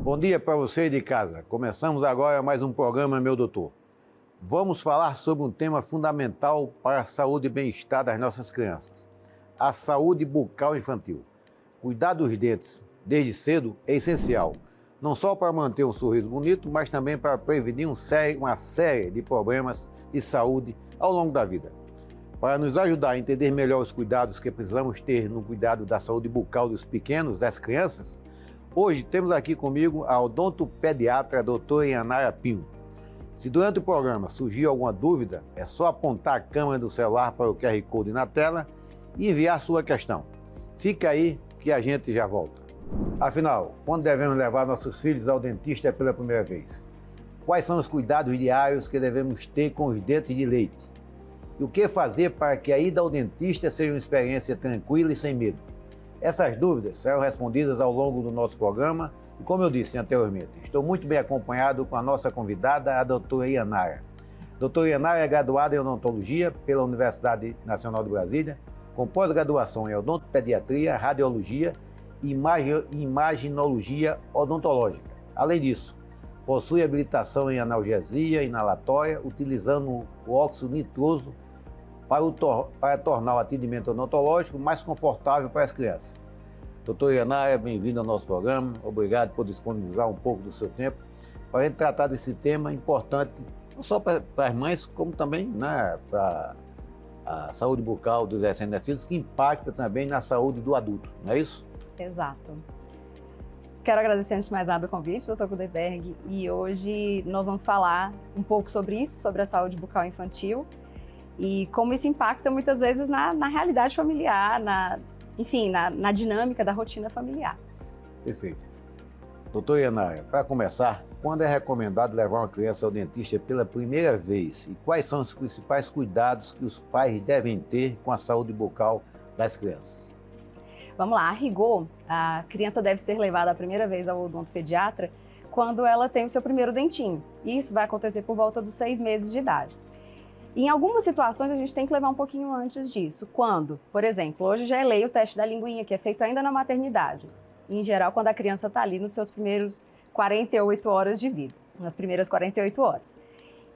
Bom dia para você de casa. Começamos agora mais um programa Meu Doutor. Vamos falar sobre um tema fundamental para a saúde e bem-estar das nossas crianças. A saúde bucal infantil. Cuidar dos dentes desde cedo é essencial, não só para manter um sorriso bonito, mas também para prevenir uma série de problemas de saúde ao longo da vida. Para nos ajudar a entender melhor os cuidados que precisamos ter no cuidado da saúde bucal dos pequenos, das crianças, hoje temos aqui comigo a odontopediatra a doutora Yanara Pinho. Se durante o programa surgir alguma dúvida, é só apontar a câmera do celular para o QR Code na tela e enviar sua questão. Fica aí que a gente já volta. Afinal, quando devemos levar nossos filhos ao dentista pela primeira vez? Quais são os cuidados diários que devemos ter com os dentes de leite? E o que fazer para que a ida ao dentista seja uma experiência tranquila e sem medo? Essas dúvidas serão respondidas ao longo do nosso programa e, como eu disse anteriormente, estou muito bem acompanhado com a nossa convidada, a doutora Yanara. A doutora Yanara é graduada em odontologia pela Universidade Nacional de Brasília, com pós-graduação em odontopediatria, radiologia e imaginologia odontológica. Além disso, possui habilitação em analgesia inalatória, utilizando o óxido nitroso para tornar o atendimento odontológico mais confortável para as crianças. Doutora Yanara, bem-vinda ao nosso programa. Obrigado por disponibilizar um pouco do seu tempo para a gente tratar desse tema importante, não só para as mães, como também, né, para a saúde bucal dos recém-nascidos, que impacta também na saúde do adulto, não é isso? Exato. Quero agradecer antes de mais nada o convite, doutor Gudenberg, e hoje nós vamos falar um pouco sobre isso, sobre a saúde bucal infantil e como isso impacta muitas vezes na realidade familiar, na dinâmica da rotina familiar. Perfeito. Doutor Yanara, para começar, quando é recomendado levar uma criança ao dentista pela primeira vez e quais são os principais cuidados que os pais devem ter com a saúde bucal das crianças? Vamos lá, a rigor, a criança deve ser levada a primeira vez ao odontopediatra quando ela tem o seu primeiro dentinho. Isso vai acontecer por volta dos 6 meses de idade. Em algumas situações, a gente tem que levar um pouquinho antes disso. Quando, por exemplo, hoje já é lei o teste da linguinha, que é feito ainda na maternidade. Em geral, quando a criança está ali nos seus primeiros 48 horas de vida, nas primeiras 48 horas.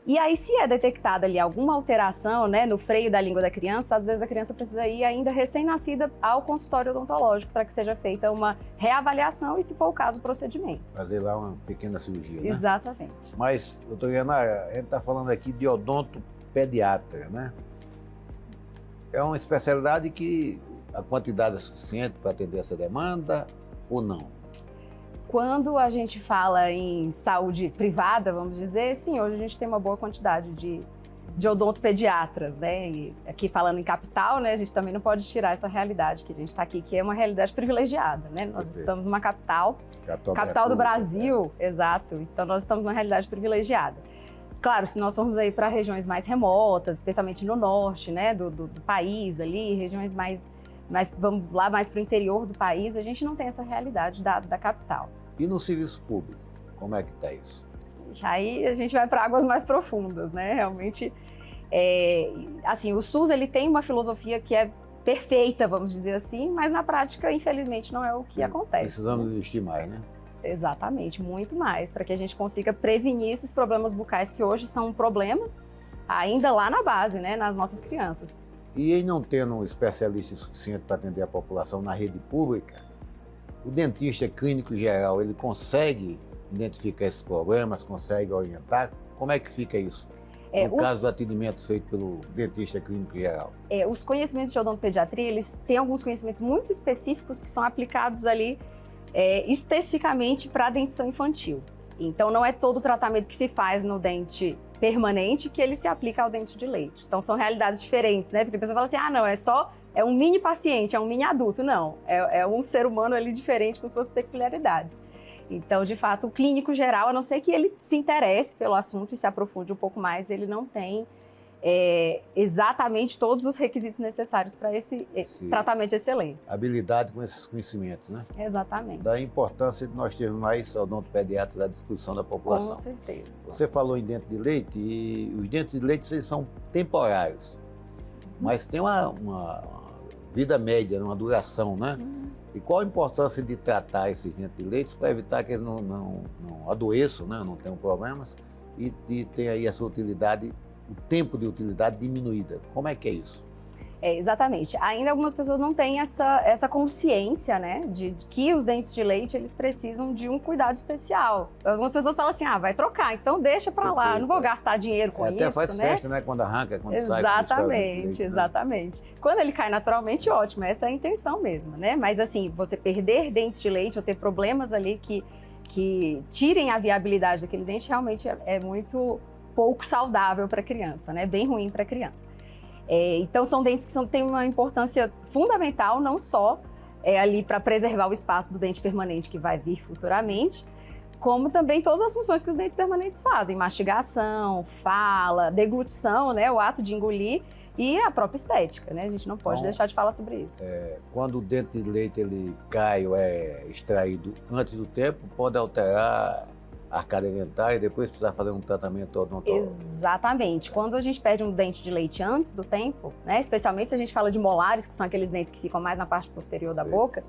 E aí, se é detectada ali alguma alteração, né, no freio da língua da criança, às vezes a criança precisa ir ainda recém-nascida ao consultório odontológico para que seja feita uma reavaliação e, se for o caso, o procedimento. Fazer lá uma pequena cirurgia, né? Exatamente. Mas, doutora Yanara, a gente está falando aqui de odontopediatra, né? É uma especialidade que a quantidade é suficiente para atender essa demanda ou não? Quando a gente fala em saúde privada, vamos dizer, sim, hoje a gente tem uma boa quantidade de odontopediatras, né? E aqui falando em capital, né, a gente também não pode tirar essa realidade que a gente está aqui, que é uma realidade privilegiada, né? Nós estamos numa capital do Brasil, exato, então nós estamos numa realidade privilegiada. Claro, se nós formos aí para regiões mais remotas, especialmente no norte, né, do país ali, regiões mais vamos lá mais para o interior do país, a gente não tem essa realidade da capital. E no serviço público, como é que está isso? Aí a gente vai para águas mais profundas, né? Realmente, assim, o SUS ele tem uma filosofia que é perfeita, vamos dizer assim, mas na prática, infelizmente, não é o que acontece. Precisamos investir mais, né? Exatamente, muito mais, para que a gente consiga prevenir esses problemas bucais que hoje são um problema, ainda lá na base, né, nas nossas crianças. E em não tendo um especialista suficiente para atender a população na rede pública, o dentista clínico geral, ele consegue identificar esses problemas, consegue orientar? Como é que fica isso? No caso do atendimento feito pelo dentista clínico geral. Os conhecimentos de odontopediatria, eles têm alguns conhecimentos muito específicos que são aplicados ali especificamente para a dentição infantil. Então, não é todo o tratamento que se faz no dente permanente que ele se aplica ao dente de leite. Então, são realidades diferentes, né? Porque a pessoa fala assim, não, é um mini paciente, é um mini adulto. Não, é um ser humano ali diferente com suas peculiaridades. Então, de fato, o clínico geral, a não ser que ele se interesse pelo assunto e se aprofunde um pouco mais, ele não tem exatamente todos os requisitos necessários para esse tratamento de excelência. Habilidade com esses conhecimentos, né? Exatamente. Da importância de nós termos mais odontopediatras à disposição da população. Com certeza. Você falou em dente de leite e os dentes de leite eles são temporários, mas tem uma vida média, uma duração, né? E qual a importância de tratar esses dentes de leite para evitar que eles não adoeçam, né? Não tenham problemas e ter aí essa utilidade, o tempo de utilidade diminuída. Como é que é isso? Exatamente. Ainda algumas pessoas não têm essa consciência, né, de que os dentes de leite, eles precisam de um cuidado especial. Algumas pessoas falam assim, vai trocar, então deixa pra lá, não vou gastar dinheiro com isso, até faz né? festa, né, quando arranca, quando sai. Exatamente, exatamente. Quando ele cai naturalmente, ótimo, essa é a intenção mesmo, né? Mas assim, você perder dentes de leite ou ter problemas ali que tirem a viabilidade daquele dente, realmente é muito pouco saudável para a criança, né? Bem ruim para a criança. Então, são dentes que têm uma importância fundamental, não só ali para preservar o espaço do dente permanente que vai vir futuramente, como também todas as funções que os dentes permanentes fazem, mastigação, fala, deglutição, né? O ato de engolir e a própria estética, né? A gente não pode deixar de falar sobre isso. Quando o dente de leite ele cai ou é extraído antes do tempo, pode alterar a arcada dentária e depois precisar fazer um tratamento odontológico. Exatamente. Quando a gente perde um dente de leite antes do tempo, né, especialmente se a gente fala de molares, que são aqueles dentes que ficam mais na parte posterior da boca,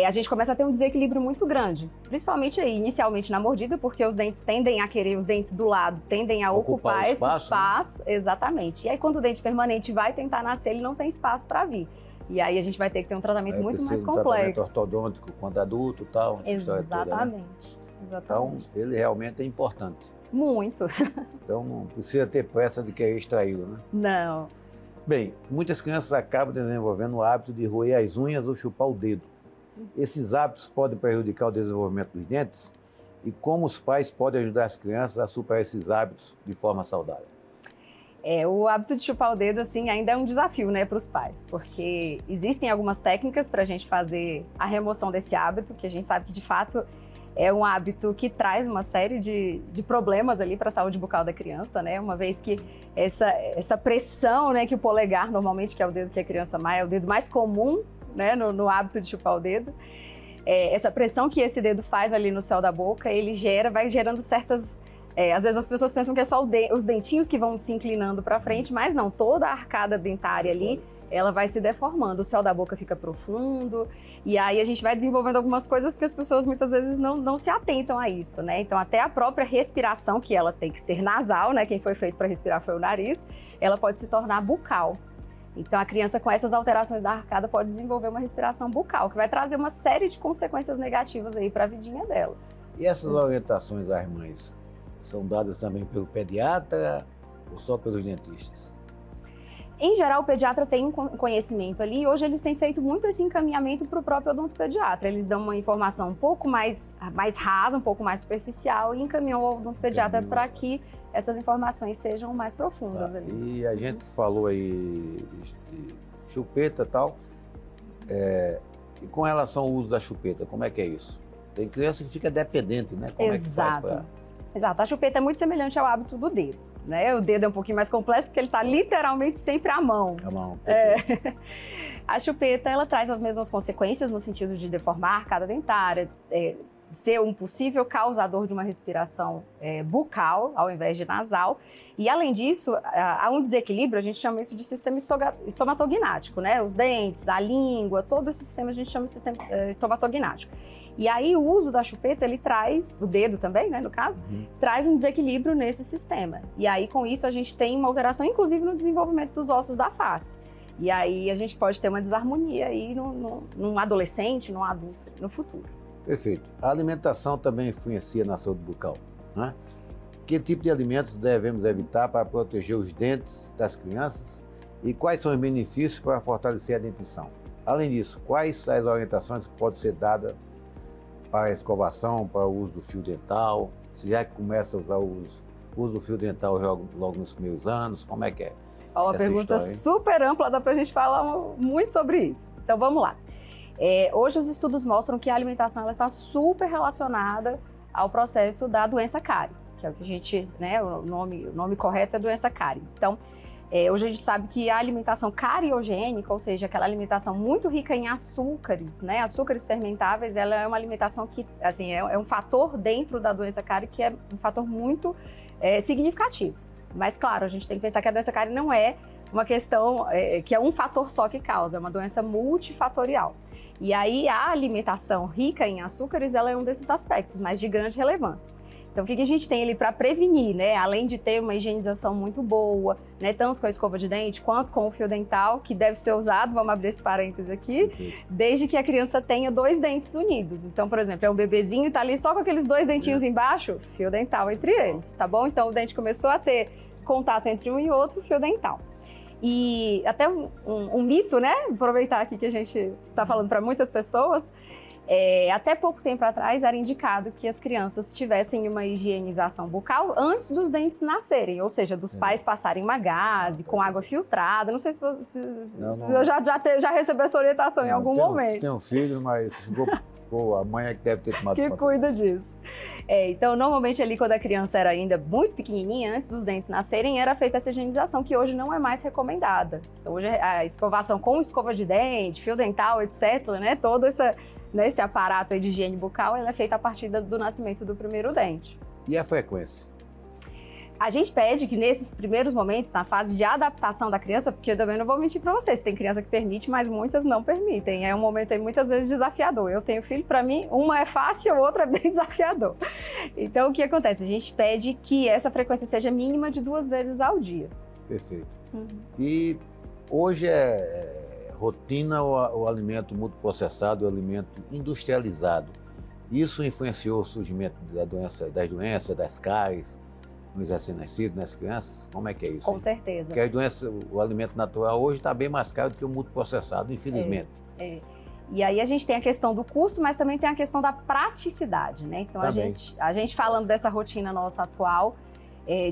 a gente começa a ter um desequilíbrio muito grande. Principalmente aí, inicialmente na mordida, porque os dentes tendem a querer, os dentes do lado tendem a ocupar esse espaço. Né? Exatamente. E aí quando o dente permanente vai tentar nascer, ele não tem espaço para vir. E aí a gente vai ter que ter um tratamento muito mais complexo. Um tratamento ortodôntico quando adulto e tal. Exatamente. Toda, né? Então, ele realmente é importante. Muito. Então, não precisa ter pressa de querer extraí-lo, né? Não. Bem, muitas crianças acabam desenvolvendo o hábito de roer as unhas ou chupar o dedo. Esses hábitos podem prejudicar o desenvolvimento dos dentes? E como os pais podem ajudar as crianças a superar esses hábitos de forma saudável? O hábito de chupar o dedo, assim, ainda é um desafio, né, para os pais, porque existem algumas técnicas para a gente fazer a remoção desse hábito, que a gente sabe que, de fato, é um hábito que traz uma série de problemas ali para a saúde bucal da criança, né? Uma vez que essa pressão, né, que o polegar normalmente, que é o dedo que a criança mais, é o dedo mais comum, né, no hábito de chupar o dedo, essa pressão que esse dedo faz ali no céu da boca, ele vai gerando certas... às vezes as pessoas pensam que é só os dentinhos que vão se inclinando para frente, mas não, toda a arcada dentária ali, ela vai se deformando, o céu da boca fica profundo, e aí a gente vai desenvolvendo algumas coisas que as pessoas muitas vezes não se atentam a isso, né? Então até a própria respiração, que ela tem que ser nasal, né? Quem foi feito para respirar foi o nariz, ela pode se tornar bucal. Então a criança com essas alterações da arcada pode desenvolver uma respiração bucal, que vai trazer uma série de consequências negativas aí para a vidinha dela. E essas orientações às mães são dadas também pelo pediatra ou só pelos dentistas? Em geral, o pediatra tem um conhecimento ali e hoje eles têm feito muito esse encaminhamento para o próprio odontopediatra. Eles dão uma informação um pouco mais rasa, um pouco mais superficial e encaminham ao odontopediatra para que essas informações sejam mais profundas ali. E a gente falou aí de chupeta e tal, e com relação ao uso da chupeta, como é que é isso? Tem criança que fica dependente, né? Como Exato. É que faz Exato. A chupeta é muito semelhante ao hábito do dedo, né? O dedo é um pouquinho mais complexo porque ele está literalmente sempre à mão. A mão. A chupeta, ela traz as mesmas consequências no sentido de deformar a arcada dentária, ser um possível causador de uma respiração bucal ao invés de nasal. E, além disso, há um desequilíbrio, a gente chama isso de sistema estomatognático, né? Os dentes, a língua, todo esse sistema a gente chama de sistema estomatognático. E aí, o uso da chupeta, ele traz, o dedo também, né, no caso, traz um desequilíbrio nesse sistema. E aí, com isso, a gente tem uma alteração, inclusive, no desenvolvimento dos ossos da face. E aí, a gente pode ter uma desarmonia aí num adolescente, num adulto, no futuro. Perfeito. A alimentação também influencia na saúde bucal, né? Que tipo de alimentos devemos evitar para proteger os dentes das crianças e quais são os benefícios para fortalecer a dentição? Além disso, quais as orientações que podem ser dadas para a escovação, para o uso do fio dental? Se já começa a usar o uso do fio dental logo nos primeiros anos, como é que é? Uma pergunta super ampla, dá para a gente falar muito sobre isso. Então vamos lá. Hoje os estudos mostram que a alimentação ela está super relacionada ao processo da doença cárie, que é o que a gente, né, o nome correto é doença cárie. Então, hoje a gente sabe que a alimentação cariogênica, ou seja, aquela alimentação muito rica em açúcares, né, açúcares fermentáveis, ela é uma alimentação que, assim, é um fator dentro da doença cárie que é um fator muito significativo. Mas, claro, a gente tem que pensar que a doença cárie não é uma questão que é um fator só que causa, é uma doença multifatorial. E aí a alimentação rica em açúcares, ela é um desses aspectos, mas de grande relevância. Então, o que a gente tem ali para prevenir, né? Além de ter uma higienização muito boa, né? Tanto com a escova de dente quanto com o fio dental, que deve ser usado, vamos abrir esse parênteses aqui, desde que a criança tenha 2 dentes unidos. Então, por exemplo, é um bebezinho, tá ali só com aqueles 2 dentinhos embaixo, fio dental entre eles, tá bom? Então, o dente começou a ter contato entre um e outro, fio dental. E até um mito, né? Aproveitar aqui que a gente está falando para muitas pessoas. Até pouco tempo atrás era indicado que as crianças tivessem uma higienização bucal antes dos dentes nascerem, ou seja, dos pais passarem uma gaze com água filtrada. Não sei se eu já recebeu essa orientação em algum momento. Tenho filhos, mas ficou a mãe é que deve ter tomado conta. Que cuida disso. Então, normalmente ali quando a criança era ainda muito pequenininha, antes dos dentes nascerem, era feita essa higienização, que hoje não é mais recomendada. Então, hoje a escovação com escova de dente, fio dental, etc., né, todo esse aparato aí de higiene bucal, ela é feita a partir do nascimento do primeiro dente. E a frequência? A gente pede que nesses primeiros momentos, na fase de adaptação da criança, porque eu também não vou mentir para vocês, tem criança que permite, mas muitas não permitem. É um momento aí muitas vezes desafiador. Eu tenho filho, para mim, uma é fácil, a outra é bem desafiador. Então, o que acontece? A gente pede que essa frequência seja mínima de 2 vezes ao dia. Perfeito. E hoje rotina o alimento multiprocessado, o alimento industrializado. Isso influenciou o surgimento das doenças, das cáries, nos recém-nascidos, nas crianças? Como é que é isso? Com certeza. Porque as doenças, o alimento natural hoje está bem mais caro do que o multiprocessado, infelizmente. E aí a gente tem a questão do custo, mas também tem a questão da praticidade, né? Então a gente falando dessa rotina nossa atual,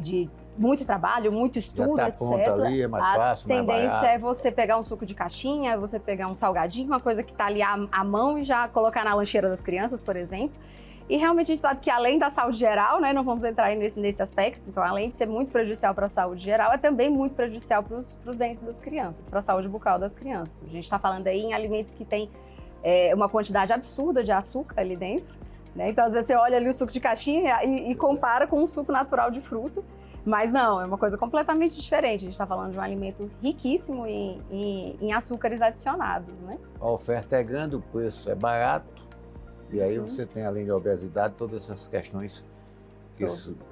de muito trabalho, muito estudo, já tá etc. Pronto ali, é mais fácil, mais barato. A tendência é você pegar um suco de caixinha, você pegar um salgadinho, uma coisa que está ali à mão e já colocar na lancheira das crianças, por exemplo. E realmente a gente sabe que além da saúde geral, né, não vamos entrar aí nesse aspecto, então além de ser muito prejudicial para a saúde geral, é também muito prejudicial para os dentes das crianças, para a saúde bucal das crianças. A gente está falando aí em alimentos que têm uma quantidade absurda de açúcar ali dentro, né? Então às vezes você olha ali o suco de caixinha e compara com um suco natural de fruta, mas não, é uma coisa completamente diferente. A gente está falando de um alimento riquíssimo em açúcares adicionados, né? A oferta é grande, o preço é barato, e aí você tem, além da obesidade, todas essas questões que esses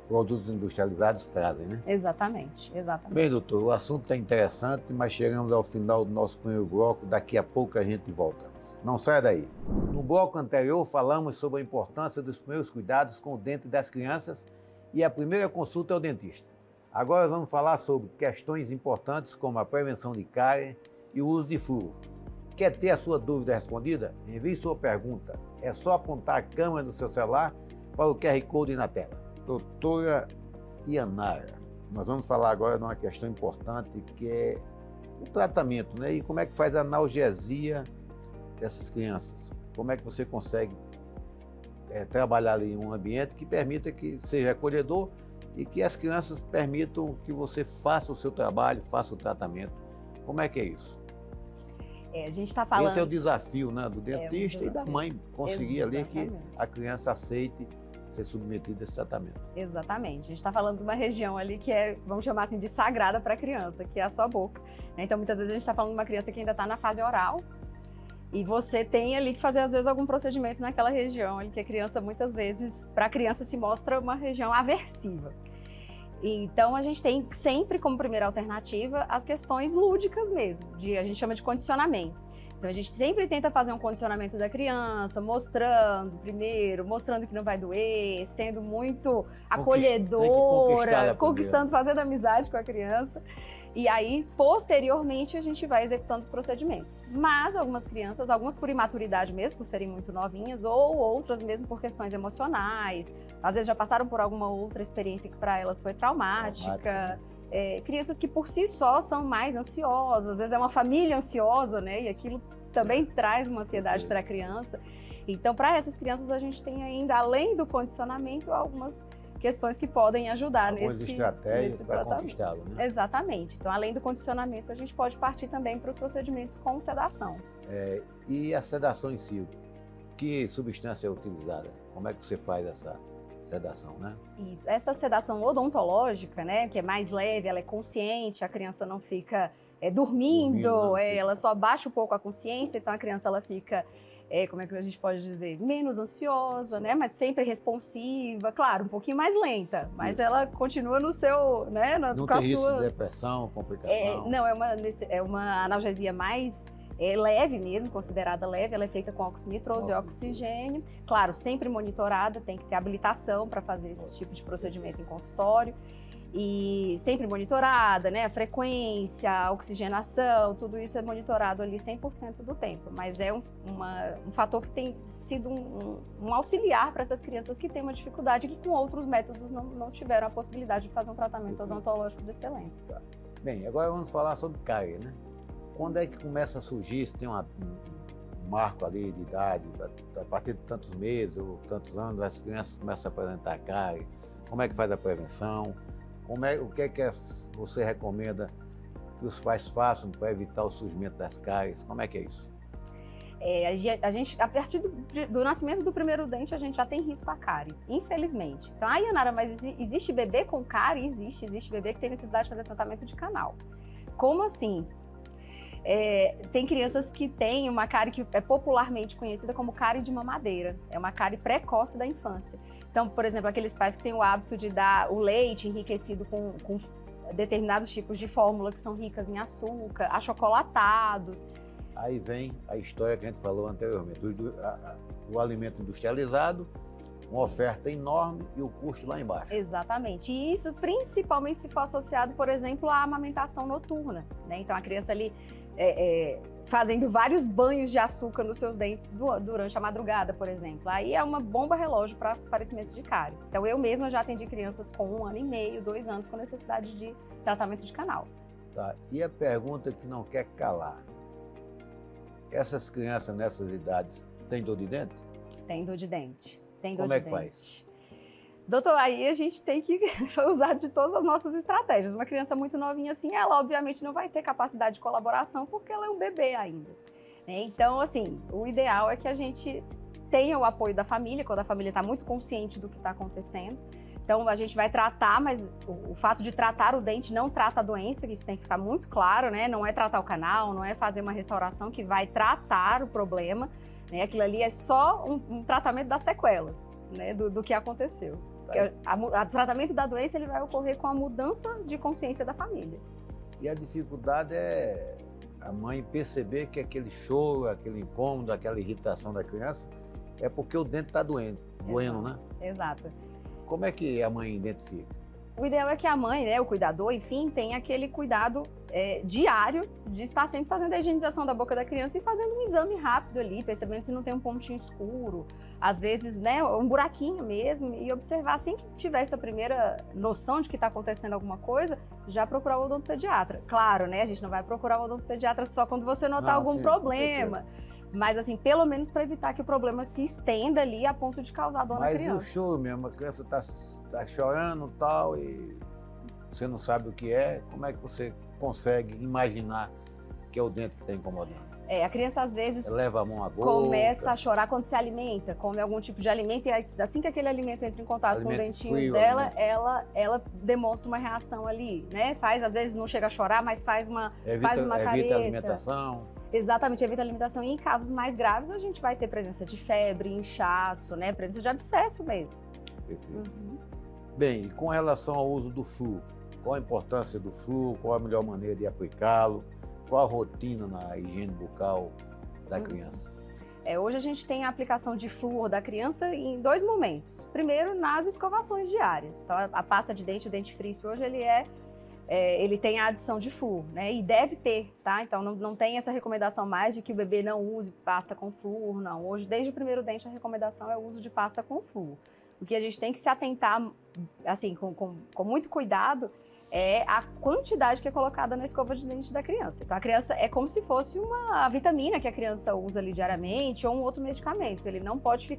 produtos industrializados trazem, né? Exatamente. Bem, doutor, o assunto é interessante, mas chegamos ao final do nosso primeiro bloco, daqui a pouco a gente volta. Não saia daí. No bloco anterior, falamos sobre a importância dos primeiros cuidados com o dente das crianças e a primeira consulta ao dentista. Agora vamos falar sobre questões importantes como a prevenção de cárie e o uso de flúor. Quer ter a sua dúvida respondida? Envie sua pergunta. É só apontar a câmera do seu celular para o QR Code na tela. Doutora Ianara, nós vamos falar agora de uma questão importante que é o tratamento, né? E como é que faz a analgesia dessas crianças? Como é que você consegue trabalhar ali em um ambiente que permita que seja acolhedor e que as crianças permitam que você faça o seu trabalho, faça o tratamento. Como é que é isso? A gente está falando... Esse é o desafio, né, do dentista e da mãe, conseguir ali que a criança aceite ser submetida a esse tratamento. Exatamente. A gente está falando de uma região ali que é, vamos chamar assim, de sagrada para a criança, que é a sua boca. Então, muitas vezes a gente está falando de uma criança que ainda está na fase oral e você tem ali que fazer, às vezes, algum procedimento naquela região ali que a criança, muitas vezes, para a criança se mostra uma região aversiva. Então, a gente tem sempre como primeira alternativa as questões lúdicas mesmo, a gente chama de condicionamento. Então, a gente sempre tenta fazer um condicionamento da criança, mostrando que não vai doer, sendo muito acolhedora, conquistando, fazendo amizade com a criança. E aí, posteriormente, a gente vai executando os procedimentos. Mas algumas crianças, algumas por imaturidade mesmo, por serem muito novinhas, ou outras mesmo por questões emocionais, às vezes já passaram por alguma outra experiência que para elas foi traumática. Crianças que por si só são mais ansiosas, às vezes é uma família ansiosa, né? E aquilo também traz uma ansiedade para a criança. Então, para essas crianças, a gente tem ainda, além do condicionamento, algumas questões que podem ajudar algumas nesse estratégias para tratamento. conquistá-lo, né? Exatamente. Então, além do condicionamento, a gente pode partir também para os procedimentos com sedação. E a sedação em si, que substância é utilizada? Como é que você faz essa sedação, né? Isso. Essa sedação odontológica, né, que é mais leve, ela é consciente, a criança não fica dormindo, Dormindo, né? ela só baixa um pouco a consciência, então a criança ela fica, como é que a gente pode dizer, menos ansiosa, né, mas sempre responsiva, claro, um pouquinho mais lenta, mas Isso. ela continua no seu, né, Não com tem as risco de suas... depressão, complicação? Não, é uma analgesia mais leve mesmo, considerada leve, ela é feita com óxido nitroso e oxigênio. Claro, sempre monitorada, tem que ter habilitação para fazer esse tipo de procedimento em consultório. E sempre monitorada, né? A frequência, a oxigenação, tudo isso é monitorado ali 100% do tempo. Mas é um fator que tem sido um auxiliar para essas crianças que têm uma dificuldade que com outros métodos não tiveram a possibilidade de fazer um tratamento odontológico de excelência. Bem, agora vamos falar sobre cárie, né? Quando é que começa a surgir? Se tem um marco ali de idade, a partir de tantos meses ou tantos anos, as crianças começam a apresentar cárie? Como é que faz a prevenção? O que é que você recomenda que os pais façam para evitar o surgimento das cáries? Como é que é isso? A gente, a partir do nascimento do primeiro dente, a gente já tem risco a cárie, infelizmente. Então, Yanara, mas existe bebê com cárie? Existe bebê que tem necessidade de fazer tratamento de canal. Como assim? Tem crianças que têm uma cárie que é popularmente conhecida como cárie de mamadeira. É uma cárie precoce da infância. Então, por exemplo, aqueles pais que têm o hábito de dar o leite enriquecido com determinados tipos de fórmula que são ricas em açúcar, achocolatados. Aí vem a história que a gente falou anteriormente, o alimento industrializado, uma oferta enorme e o custo lá embaixo. Exatamente. E isso principalmente se for associado, por exemplo, à amamentação noturna, né? Então, a criança ali fazendo vários banhos de açúcar nos seus dentes durante a madrugada, por exemplo. Aí é uma bomba relógio para aparecimento de cáries. Então, eu mesma já atendi crianças com 1 ano e meio, 2 anos, com necessidade de tratamento de canal. Tá. E a pergunta que não quer calar. Essas crianças nessas idades têm dor de dente? Tem dor de dente. Como é que faz? Doutor, aí a gente tem que usar de todas as nossas estratégias. Uma criança muito novinha assim, ela obviamente não vai ter capacidade de colaboração porque ela é um bebê ainda, né? Então, assim, o ideal é que a gente tenha o apoio da família, quando a família está muito consciente do que está acontecendo. Então, a gente vai tratar, mas o fato de tratar o dente não trata a doença, isso tem que ficar muito claro, né? Não é tratar o canal, não é fazer uma restauração que vai tratar o problema, né? Aquilo ali é só um tratamento das sequelas, né? Do que aconteceu. O tratamento da doença ele vai ocorrer com a mudança de consciência da família. E a dificuldade é a mãe perceber que aquele choro, aquele incômodo, aquela irritação da criança é porque o dente está doendo, né? Exato. Como é que a mãe identifica? O ideal é que a mãe, né, o cuidador, enfim, tenha aquele cuidado diário de estar sempre fazendo a higienização da boca da criança e fazendo um exame rápido ali, percebendo se não tem um pontinho escuro, às vezes, né, um buraquinho mesmo, e observar assim que tiver essa primeira noção de que está acontecendo alguma coisa, já procurar o odontopediatra. Claro, né, a gente não vai procurar o odontopediatra só quando você notar algum problema. Mas, assim, pelo menos para evitar que o problema se estenda ali a ponto de causar dor na criança. Mas o choro mesmo, a criança tá chorando e tal, e você não sabe o que é, como é que você consegue imaginar que é o dente que está incomodando? A criança às vezes leva a mão à boca, começa a chorar quando se alimenta, come algum tipo de alimento, e assim que aquele alimento entra em contato com o dentinho frio, dela, ela demonstra uma reação ali, né? Às vezes não chega a chorar, mas faz uma careta. Evita a alimentação. Exatamente, evita a alimentação. E em casos mais graves, a gente vai ter presença de febre, inchaço, né? Presença de abscesso mesmo. Perfeito. Bem, e com relação ao uso do flúor, qual a importância do flúor, qual a melhor maneira de aplicá-lo, qual a rotina na higiene bucal da criança? Hoje a gente tem a aplicação de flúor da criança em 2 momentos. Primeiro, nas escovações diárias. Então, a pasta de dente, o dentifrício hoje, ele tem a adição de flúor, né? E deve ter, tá? Então, não tem essa recomendação mais de que o bebê não use pasta com flúor, não. Hoje, desde o primeiro dente, a recomendação é o uso de pasta com flúor. O que a gente tem que se atentar, assim, com muito cuidado, é a quantidade que é colocada na escova de dente da criança. Então, a criança é como se fosse uma vitamina que a criança usa ali diariamente ou um outro medicamento.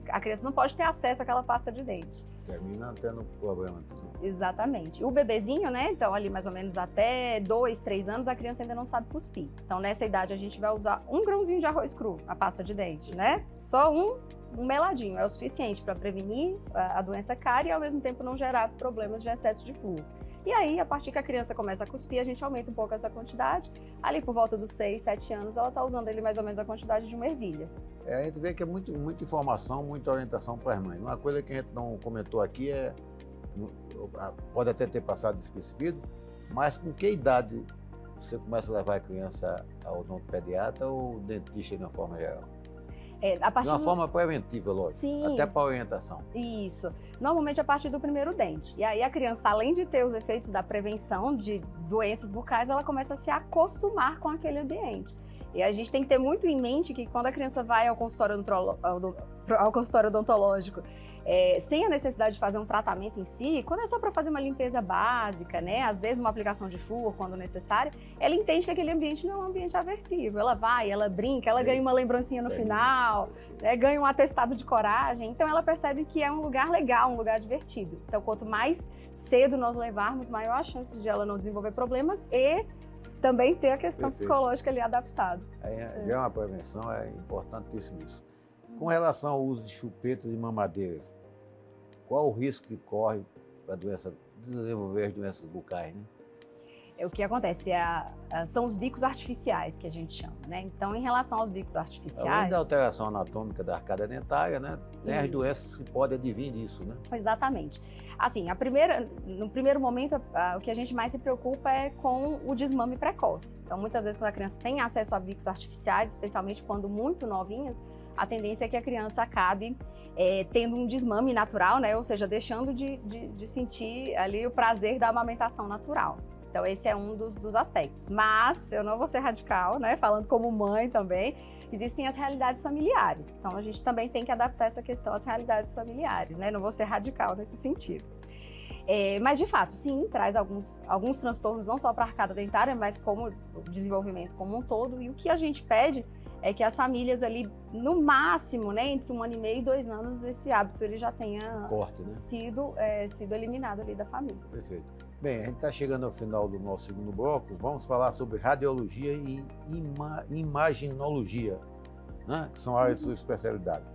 A criança não pode ter acesso àquela pasta de dente. Termina tendo problema. Exatamente. O bebezinho, né? Então, ali mais ou menos até 2, 3 anos, a criança ainda não sabe cuspir. Então, nessa idade, a gente vai usar 1 grãozinho de arroz cru, a pasta de dente, né? Só um meladinho. É o suficiente para prevenir a doença cárie e, ao mesmo tempo, não gerar problemas de excesso de flúor. E aí, a partir que a criança começa a cuspir, a gente aumenta um pouco essa quantidade. Ali por volta dos 6, 7 anos, ela está usando ele mais ou menos a quantidade de uma ervilha. A gente vê que é muita informação, muita orientação para as mães. Uma coisa que a gente não comentou aqui pode até ter passado despercebido, mas com que idade você começa a levar a criança ao odontopediatra ou dentista de uma forma geral? De uma forma preventiva, lógico. Sim. Até para orientação. Isso. Normalmente a partir do primeiro dente. E aí a criança, além de ter os efeitos da prevenção de doenças bucais, ela começa a se acostumar com aquele ambiente. E a gente tem que ter muito em mente que quando a criança vai ao consultório odontológico, sem a necessidade de fazer um tratamento em si, quando é só para fazer uma limpeza básica, né? Às vezes uma aplicação de flúor quando necessário, ela entende que aquele ambiente não é um ambiente aversivo. Ela vai, ela brinca, ela ganha uma lembrancinha no final, né? Ganha um atestado de coragem. Então ela percebe que é um lugar legal, um lugar divertido. Então quanto mais cedo nós levarmos, maior a chance de ela não desenvolver problemas e também ter a questão psicológica ali adaptada. Já uma prevenção, é importantíssimo isso. Com relação ao uso de chupetas e mamadeiras, qual o risco que corre para desenvolver as doenças bucais, né? O que acontece são os bicos artificiais, que a gente chama, né? Então, em relação aos bicos artificiais... Além da alteração anatômica da arcada dentária, né? Tem as doenças que podem advir disso, né? Exatamente. Assim, no primeiro momento, o que a gente mais se preocupa é com o desmame precoce. Então, muitas vezes, quando a criança tem acesso a bicos artificiais, especialmente quando muito novinhas, a tendência é que a criança acabe tendo um desmame natural, né? Ou seja, deixando de sentir ali o prazer da amamentação natural. Então, esse é um dos aspectos. Mas, eu não vou ser radical, né? Falando como mãe também, existem as realidades familiares. Então, a gente também tem que adaptar essa questão às realidades familiares, né? Não vou ser radical nesse sentido. Mas, de fato, sim, traz alguns transtornos, não só para a arcada dentária, mas como o desenvolvimento como um todo. E o que a gente pede é que as famílias ali, no máximo, né, entre 1 ano e meio e 2 anos, esse hábito ele já tenha sido eliminado ali da família. Perfeito. Bem, a gente está chegando ao final do nosso segundo bloco. Vamos falar sobre radiologia e imaginologia, né, que são áreas de sua especialidade.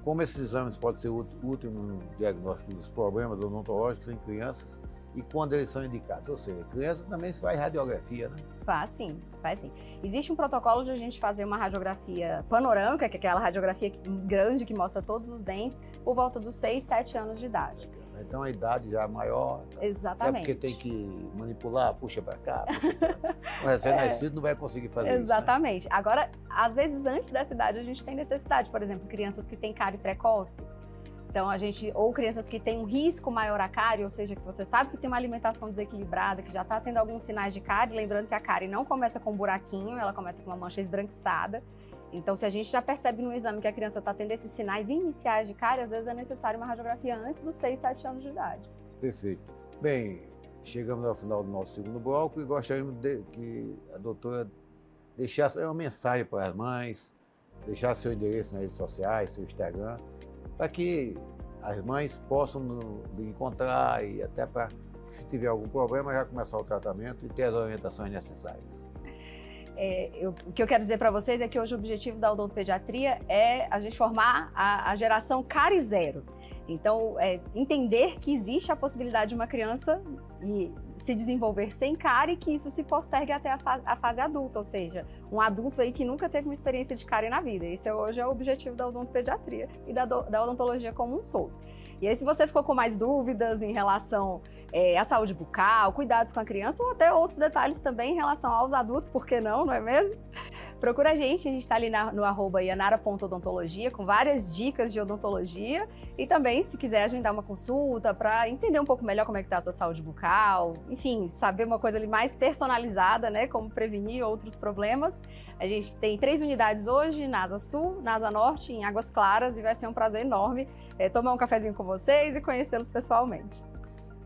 Como esses exames podem ser úteis no diagnóstico dos problemas odontológicos em crianças e quando eles são indicados. Ou seja, criança também faz radiografia, né? Faz sim, faz sim. Existe um protocolo de a gente fazer uma radiografia panorâmica, que é aquela radiografia grande que mostra todos os dentes, por volta dos 6, 7 anos de idade. Então a idade já é maior. Exatamente. É porque tem que manipular, puxa para cá, puxa para cá. O recém-nascido não vai conseguir fazer isso. Exatamente. Né? Agora, às vezes antes dessa idade a gente tem necessidade, por exemplo, crianças que têm cárie precoce. Então, ou crianças que têm um risco maior a cárie, ou seja, que você sabe que tem uma alimentação desequilibrada, que já está tendo alguns sinais de cárie, lembrando que a cárie não começa com um buraquinho, ela começa com uma mancha esbranquiçada. Então, se a gente já percebe no exame que a criança está tendo esses sinais iniciais de cárie, às vezes é necessário uma radiografia antes dos 6, 7 anos de idade. Perfeito. Bem, chegamos ao final do nosso segundo bloco e gostaríamos que a doutora deixasse uma mensagem para as mães, deixasse seu endereço nas redes sociais, seu Instagram, para que as mães possam lhe encontrar e até para que, se tiver algum problema, já começar o tratamento e ter as orientações necessárias. O que eu quero dizer para vocês é que hoje o objetivo da odontopediatria é a gente formar a geração cárie zero. Então, entender que existe a possibilidade de uma criança se desenvolver sem cárie, que isso se postergue até a fase adulta, ou seja, um adulto aí que nunca teve uma experiência de cárie na vida. Esse hoje é o objetivo da odontopediatria e da odontologia como um todo. E aí, se você ficou com mais dúvidas em relação à saúde bucal, cuidados com a criança ou até outros detalhes também em relação aos adultos, por que não é mesmo? Procura a gente está ali no @yanara.odontologia com várias dicas de odontologia e também, se quiser agendar uma consulta para entender um pouco melhor como é que está a sua saúde bucal, enfim, saber uma coisa ali mais personalizada, né, como prevenir outros problemas. A gente tem 3 unidades hoje, na Asa Sul, na Asa Norte, em Águas Claras, e vai ser um prazer enorme tomar um cafezinho com vocês e conhecê-los pessoalmente.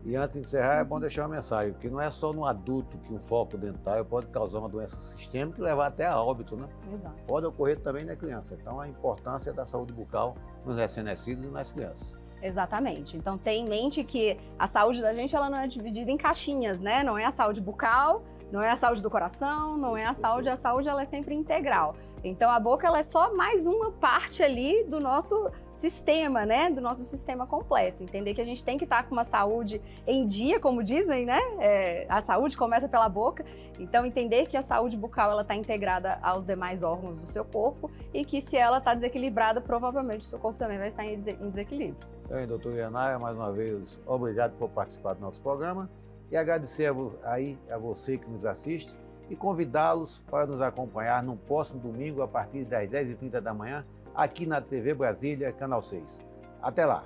E antes de encerrar, é bom deixar uma mensagem, porque não é só no adulto que um foco dentário pode causar uma doença sistêmica e levar até a óbito, né? Exato. Pode ocorrer também na criança. Então, a importância da saúde bucal nos recém-nascidos e nas crianças. Exatamente. Então, tenha em mente que a saúde da gente ela não é dividida em caixinhas, né? Não é a saúde bucal, não é a saúde do coração, não é a saúde ela é sempre integral. Então, a boca ela é só mais uma parte ali do nosso sistema, né? Do nosso sistema completo. Entender que a gente tem que estar com uma saúde em dia, como dizem, né? A saúde começa pela boca. Então, entender que a saúde bucal ela está integrada aos demais órgãos do seu corpo e que se ela está desequilibrada, provavelmente o seu corpo também vai estar em desequilíbrio. Bem, doutor Ienaia, mais uma vez, obrigado por participar do nosso programa e agradecer a você que nos assiste e convidá-los para nos acompanhar no próximo domingo a partir das 10h30 da manhã, aqui na TV Brasília, Canal 6. Até lá!